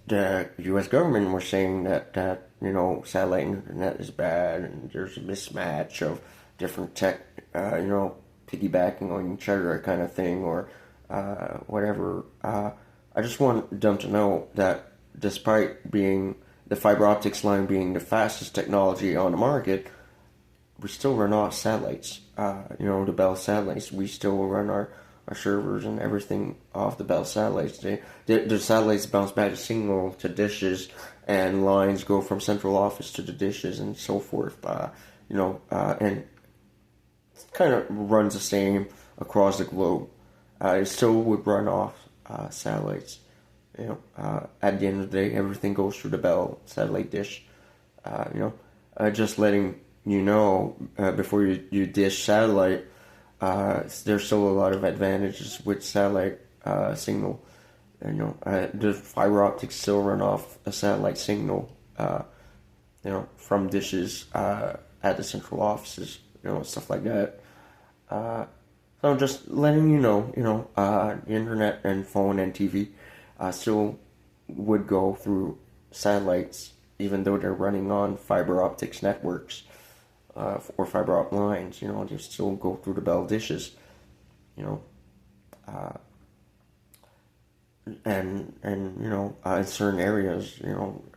the U.S. government was saying that satellite internet is bad and there's a mismatch of different tech, piggybacking on each other kind of thing or whatever. I just want them to know that despite being the fiber optics line being the fastest technology on the market, we still run off satellites. The Bell satellites. We still run our servers and everything off the Bell satellites. The satellites bounce back a signal to dishes, and lines go from central office to the dishes and so forth. And it kind of runs the same across the globe. It still would run off satellites. At the end of the day, everything goes through the Bell satellite dish. Just letting before you dish satellite, there's still a lot of advantages with satellite signal. The fiber optics still run off a satellite signal, from dishes at the central offices, stuff like that. So I'm just letting the internet and phone and TV still would go through satellites, even though they're running on fiber optics networks or fiber optic lines. They still go through the Bell dishes. Uh, in certain areas,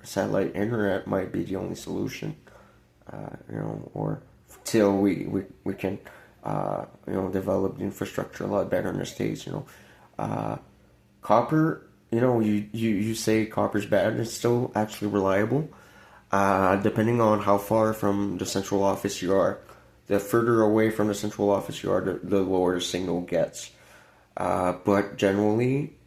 satellite internet might be the only solution. Or till we can develop the infrastructure a lot better in the States. Copper. You say copper's bad. It's still actually reliable. Depending on how far from the central office you are. The further away from the central office you are, the lower the signal gets. But generally,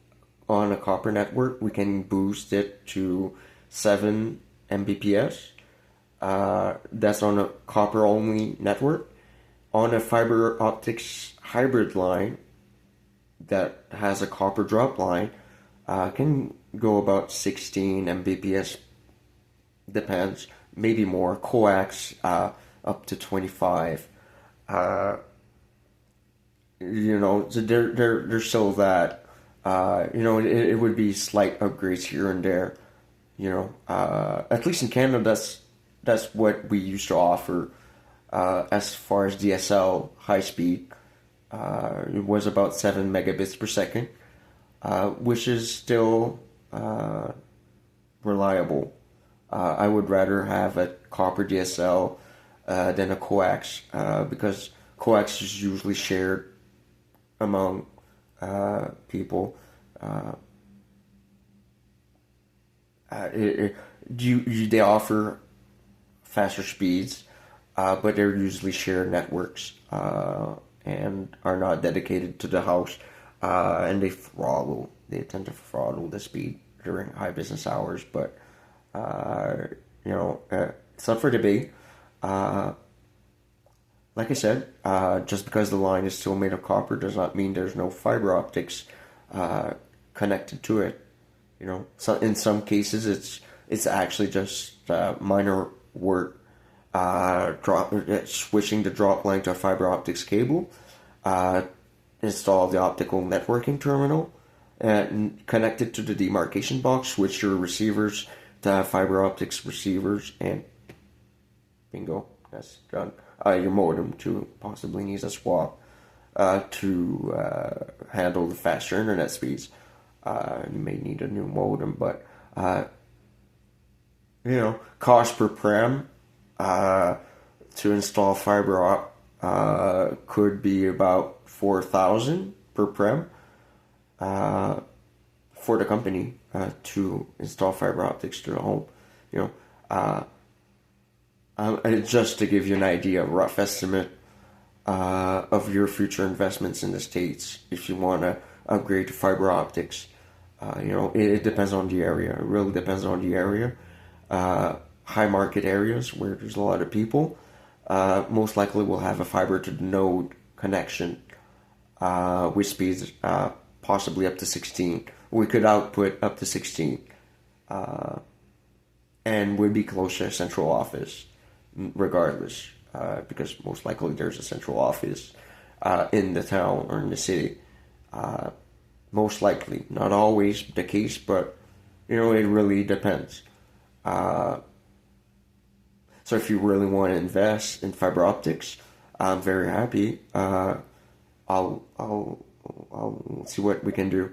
on a copper network, we can boost it to 7 Mbps. That's on a copper-only network. On a fiber optics hybrid line that has a copper drop line, can go about 16 Mbps. Depends, maybe more. Coax up to 25. So there's still that. It would be slight upgrades here and there. At least in Canada, that's what we used to offer. As far as DSL high speed, it was about 7 megabits per second, which is still reliable. I would rather have a copper DSL than a coax, because coax is usually shared among people. They offer faster speeds, but they're usually shared networks and are not dedicated to the house, and they tend to throttle the speed during high business hours, but it's up for debate. Like I said, just because the line is still made of copper does not mean there's no fiber optics connected to it. So in some cases it's actually just minor work. Switching the drop line to a fiber optics cable, install the optical networking terminal, and connect it to the demarcation box, switch your receivers to fiber optics receivers, and bingo, that's done. Your modem too possibly needs a swap to handle the faster internet speeds. You may need a new modem, but cost per prem to install fiber op could be about 4,000 per prem for the company to install fiber optics to the home. Just to give you an idea, a rough estimate of your future investments in the States, if you want to upgrade to fiber optics, it depends on the area. It really depends on the area. High market areas where there's a lot of people, most likely will have a fiber to the node connection with speeds possibly up to 16. We could output up to 16 and would be close to a central office regardless, because most likely there's a central office in the town or in the city. Most likely, not always the case, but it really depends. Uh, so if you really want to invest in fiber optics, I'm very happy. I'll see what we can do.